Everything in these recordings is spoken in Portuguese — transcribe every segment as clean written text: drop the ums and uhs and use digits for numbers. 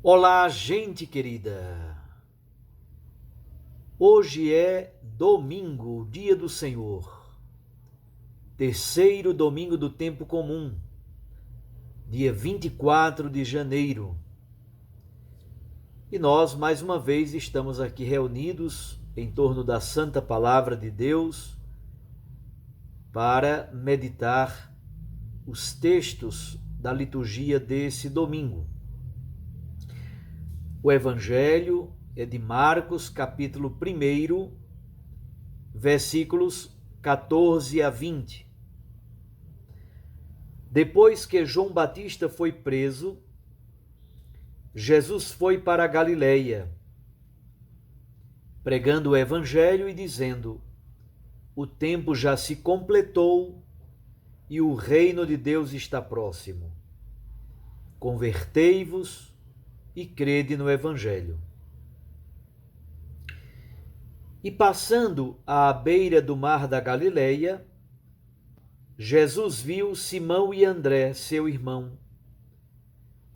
Olá, gente querida! Hoje é domingo, dia do Senhor, terceiro domingo do tempo comum, dia 24 de janeiro. E nós, mais uma vez, estamos aqui reunidos em torno da Santa Palavra de Deus para meditar os textos da liturgia desse domingo. O Evangelho é de Marcos, capítulo 1, versículos 14 a 20. Depois que João Batista foi preso, Jesus foi para a Galileia, pregando o Evangelho e dizendo: o tempo já se completou e o reino de Deus está próximo. Convertei-vos e crede no Evangelho. E passando à beira do mar da Galileia, Jesus viu Simão e André, seu irmão,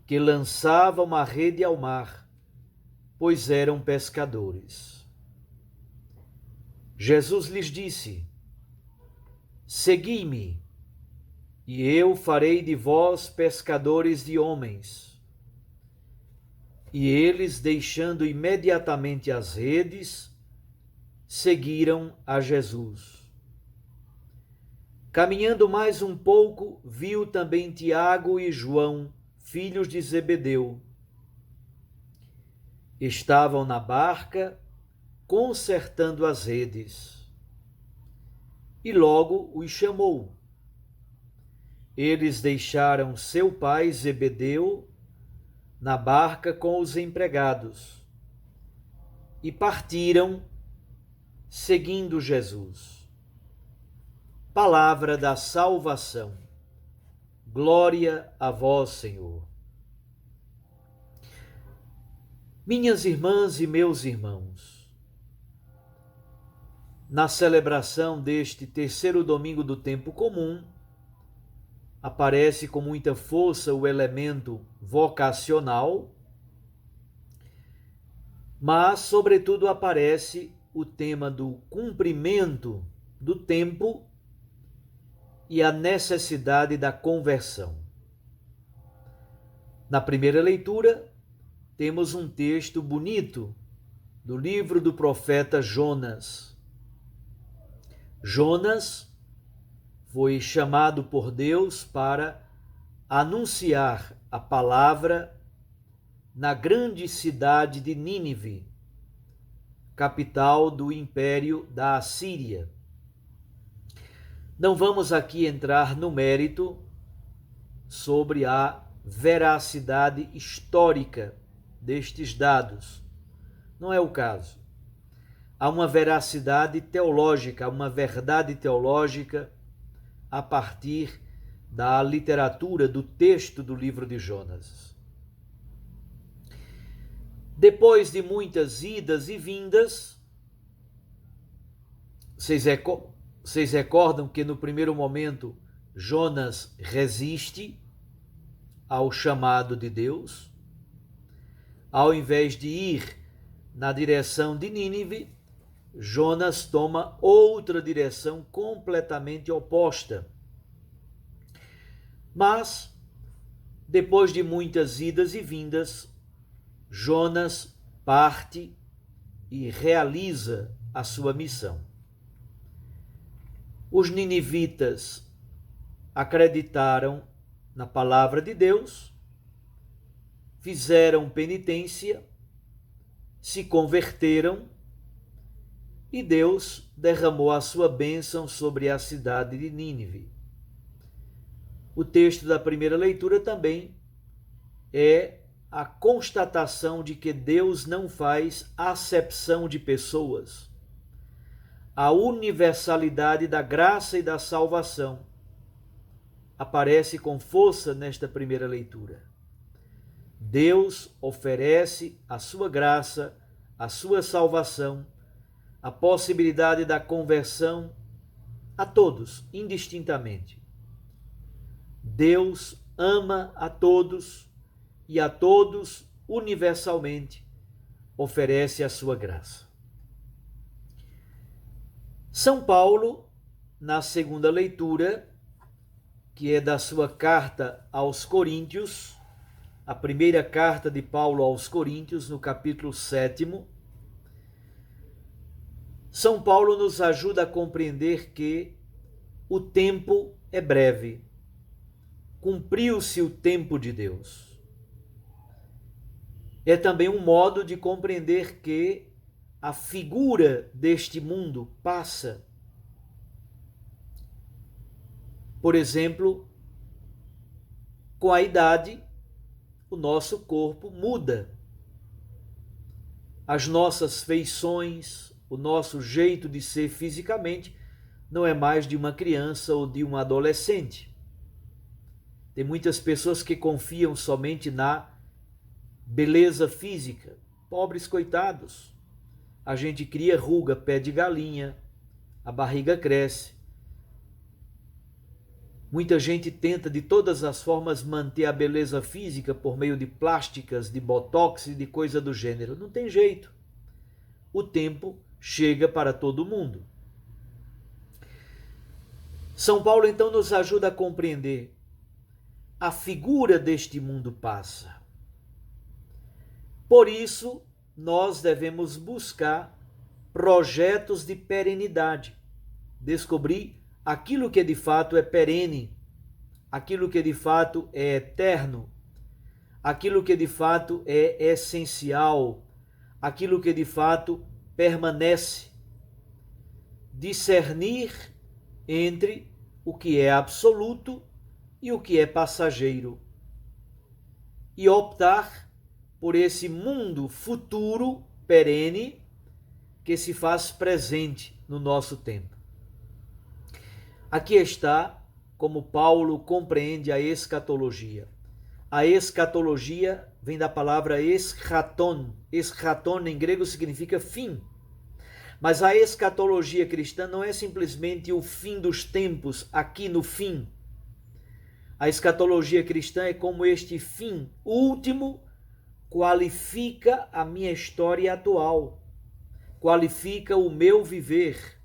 que lançavam uma rede ao mar, pois eram pescadores. Jesus lhes disse: segui-me, e eu farei de vós pescadores de homens. E eles, deixando imediatamente as redes, seguiram a Jesus. Caminhando mais um pouco, viu também Tiago e João, filhos de Zebedeu. Estavam na barca, consertando as redes. E logo os chamou. Eles deixaram seu pai Zebedeu na barca com os empregados e partiram, seguindo Jesus. Palavra da salvação. Glória a vós, Senhor. Minhas irmãs e meus irmãos, na celebração deste terceiro domingo do tempo comum, aparece com muita força o elemento vocacional, mas, sobretudo, aparece o tema do cumprimento do tempo e a necessidade da conversão. Na primeira leitura, temos um texto bonito do livro do profeta Jonas. Jonas foi chamado por Deus para anunciar a palavra na grande cidade de Nínive, capital do império da Assíria. Não vamos aqui entrar no mérito sobre a veracidade histórica destes dados. Não é o caso. Há uma veracidade teológica, uma verdade teológica a partir da literatura, do texto do livro de Jonas. Depois de muitas idas e vindas, vocês recordam que no primeiro momento Jonas resiste ao chamado de Deus? Ao invés de ir na direção de Nínive, Jonas toma outra direção completamente oposta. Mas, depois de muitas idas e vindas, Jonas parte e realiza a sua missão. Os ninivitas acreditaram na palavra de Deus, fizeram penitência, se converteram e Deus derramou a sua bênção sobre a cidade de Nínive. O texto da primeira leitura também é a constatação de que Deus não faz acepção de pessoas. A universalidade da graça e da salvação aparece com força nesta primeira leitura. Deus oferece a sua graça, a sua salvação, a possibilidade da conversão a todos, indistintamente. Deus ama a todos e a todos universalmente oferece a sua graça. São Paulo, na segunda leitura, que é da sua carta aos Coríntios, a primeira carta de Paulo aos Coríntios, no capítulo 7, São Paulo nos ajuda a compreender que o tempo é breve. Cumpriu-se o tempo de Deus. É também um modo de compreender que a figura deste mundo passa. Por exemplo, com a idade, o nosso corpo muda. As nossas feições, o nosso jeito de ser fisicamente não é mais de uma criança ou de um adolescente. Tem muitas pessoas que confiam somente na beleza física. Pobres coitados. A gente cria ruga, pé de galinha, a barriga cresce. Muita gente tenta de todas as formas manter a beleza física por meio de plásticas, de botox e de coisa do gênero. Não tem jeito. O tempo chega para todo mundo. São Paulo então nos ajuda a compreender: a figura deste mundo passa. Por isso, nós devemos buscar projetos de perenidade, descobrir aquilo que de fato é perene, aquilo que de fato é eterno, aquilo que de fato é essencial, aquilo que de fato permanece. Discernir entre o que é absoluto e o que é passageiro. E optar por esse mundo futuro, perene, que se faz presente no nosso tempo. Aqui está como Paulo compreende a escatologia. A escatologia vem da palavra eschaton. Eschaton em grego significa fim. Mas a escatologia cristã não é simplesmente o fim dos tempos, aqui no fim. A escatologia cristã é como este fim último qualifica a minha história atual, qualifica o meu viver.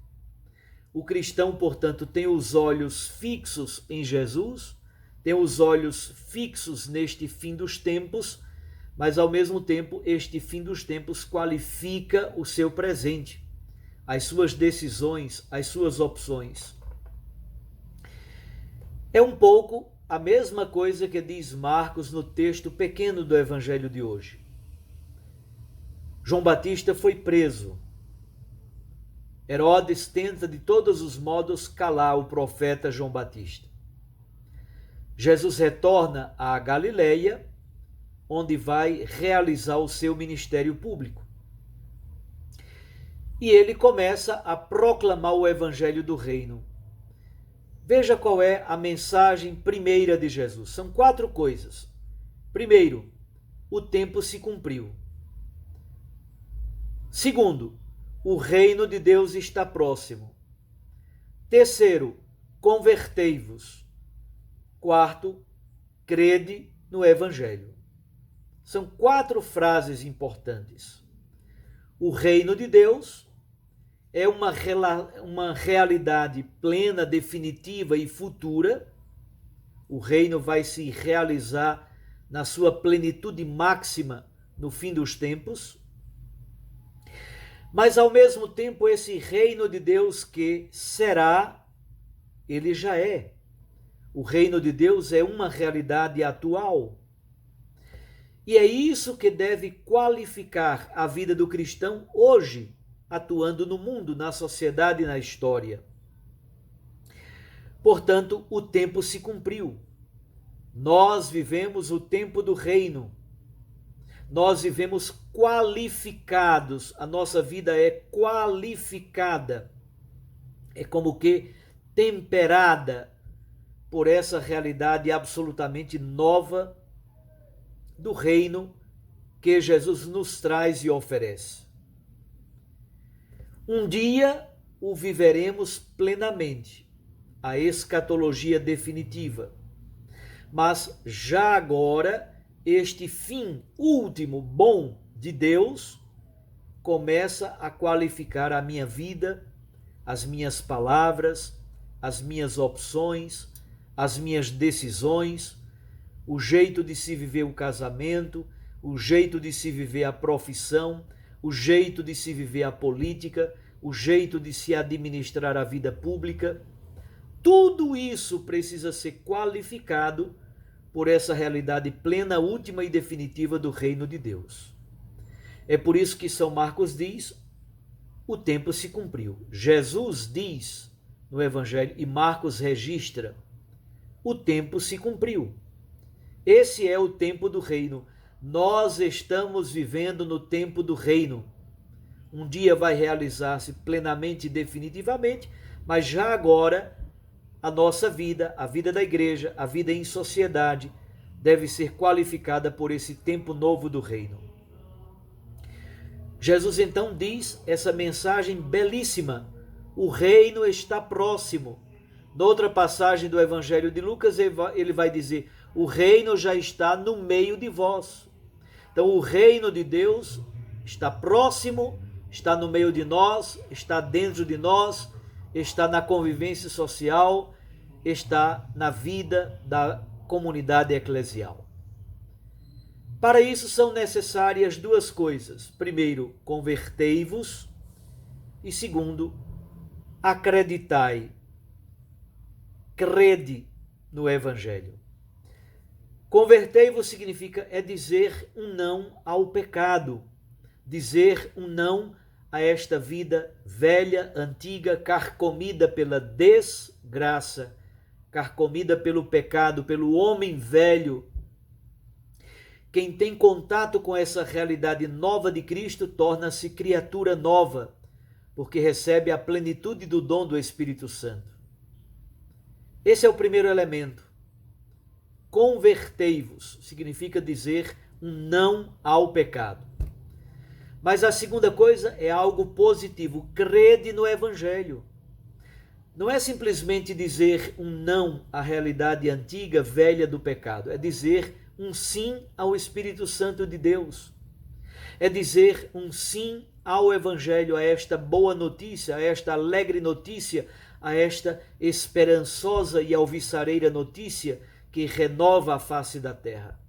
O cristão, portanto, tem os olhos fixos em Jesus, tem os olhos fixos neste fim dos tempos, mas ao mesmo tempo este fim dos tempos qualifica o seu presente, as suas decisões, as suas opções. É um pouco a mesma coisa que diz Marcos no texto pequeno do Evangelho de hoje. João Batista foi preso. Herodes tenta de todos os modos calar o profeta João Batista. Jesus retorna à Galileia, onde vai realizar o seu ministério público. E ele começa a proclamar o Evangelho do Reino. Veja qual é a mensagem primeira de Jesus. São 4 coisas. Primeiro, o tempo se cumpriu. Segundo, o reino de Deus está próximo. Terceiro, convertei-vos. Quarto, crede no Evangelho. São 4 frases importantes. O reino de Deus é uma realidade plena, definitiva e futura. O reino vai se realizar na sua plenitude máxima no fim dos tempos. Mas, ao mesmo tempo, esse reino de Deus que será, ele já é. O reino de Deus é uma realidade atual. E é isso que deve qualificar a vida do cristão hoje, atuando no mundo, na sociedade e na história. Portanto, o tempo se cumpriu. Nós vivemos o tempo do reino. Nós vivemos qualificados, a nossa vida é qualificada, é como que temperada por essa realidade absolutamente nova do reino que Jesus nos traz e oferece. Um dia o viveremos plenamente, a escatologia definitiva, mas já agora este fim último bom de Deus começa a qualificar a minha vida, as minhas palavras, as minhas opções, as minhas decisões, o jeito de se viver o casamento, o jeito de se viver a profissão, o jeito de se viver a política, o jeito de se administrar a vida pública. Tudo isso precisa ser qualificado por essa realidade plena, última e definitiva do reino de Deus. É por isso que São Marcos diz: o tempo se cumpriu. Jesus diz no Evangelho, e Marcos registra: o tempo se cumpriu. Esse é o tempo do reino. Nós estamos vivendo no tempo do reino. Um dia vai realizar-se plenamente e definitivamente, mas já agora a nossa vida, a vida da igreja, a vida em sociedade, deve ser qualificada por esse tempo novo do reino. Jesus então diz essa mensagem belíssima: o reino está próximo. Noutra passagem do Evangelho de Lucas, ele vai dizer: o reino já está no meio de vós. Então, o reino de Deus está próximo, está no meio de nós, está dentro de nós, está na convivência social, está na vida da comunidade eclesial. Para isso são necessárias duas coisas. Primeiro, convertei-vos, e segundo, acreditai, crede no Evangelho. Convertei-vos significa dizer um não ao pecado, dizer um não a esta vida velha, antiga, carcomida pela desgraça, carcomida pelo pecado, pelo homem velho. Quem tem contato com essa realidade nova de Cristo torna-se criatura nova, porque recebe a plenitude do dom do Espírito Santo. Esse é o primeiro elemento. Convertei-vos significa dizer um não ao pecado. Mas a segunda coisa é algo positivo: crede no Evangelho. Não é simplesmente dizer um não à realidade antiga, velha do pecado. É dizer um sim ao Espírito Santo de Deus. É dizer um sim ao Evangelho, a esta boa notícia, a esta alegre notícia, a esta esperançosa e alvissareira notícia que renova a face da terra.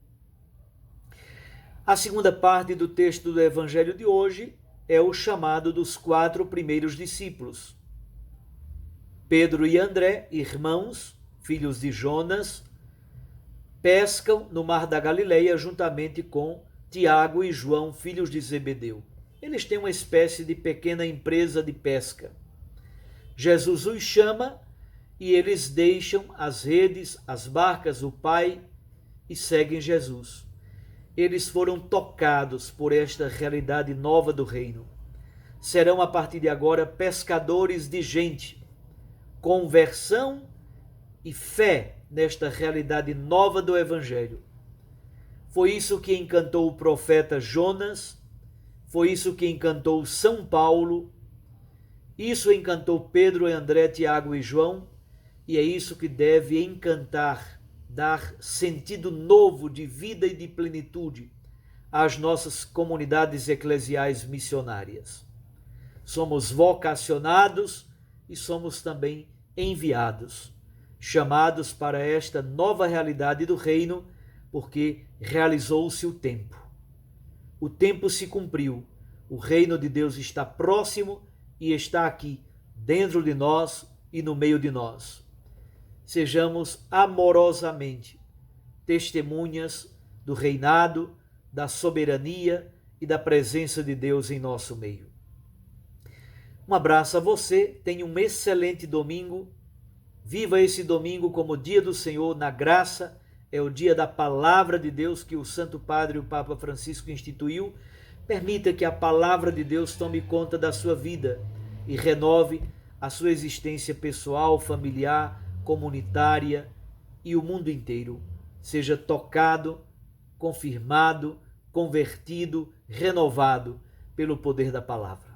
A segunda parte do texto do Evangelho de hoje é o chamado dos 4 primeiros discípulos. Pedro e André, irmãos, filhos de Jonas, pescam no mar da Galileia juntamente com Tiago e João, filhos de Zebedeu. Eles têm uma espécie de pequena empresa de pesca. Jesus os chama e eles deixam as redes, as barcas, o Pai e seguem Jesus. Eles foram tocados por esta realidade nova do reino. Serão a partir de agora pescadores de gente. Conversão e fé nesta realidade nova do Evangelho. Foi isso que encantou o profeta Jonas, foi isso que encantou São Paulo, isso encantou Pedro, André, Tiago e João, e é isso que deve encantar, dar sentido novo de vida e de plenitude às nossas comunidades eclesiais missionárias. Somos vocacionados e somos também enviados, chamados para esta nova realidade do reino, porque realizou-se o tempo. O tempo se cumpriu, o reino de Deus está próximo e está aqui, dentro de nós e no meio de nós. Sejamos amorosamente testemunhas do reinado, da soberania e da presença de Deus em nosso meio. Um abraço a você, tenha um excelente domingo, viva esse domingo como dia do Senhor na graça, é o dia da palavra de Deus que o Santo Padre, o Papa Francisco instituiu. Permita que a palavra de Deus tome conta da sua vida e renove a sua existência pessoal, familiar, comunitária e o mundo inteiro seja tocado, confirmado, convertido, renovado pelo poder da palavra.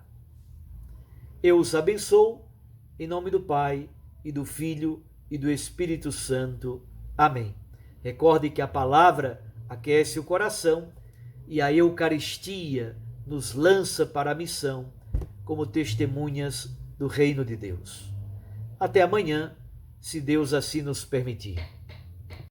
Eu os abençoo em nome do Pai e do Filho e do Espírito Santo. Amém. Recorde que a palavra aquece o coração e a Eucaristia nos lança para a missão como testemunhas do reino de Deus. Até amanhã, se Deus assim nos permitir.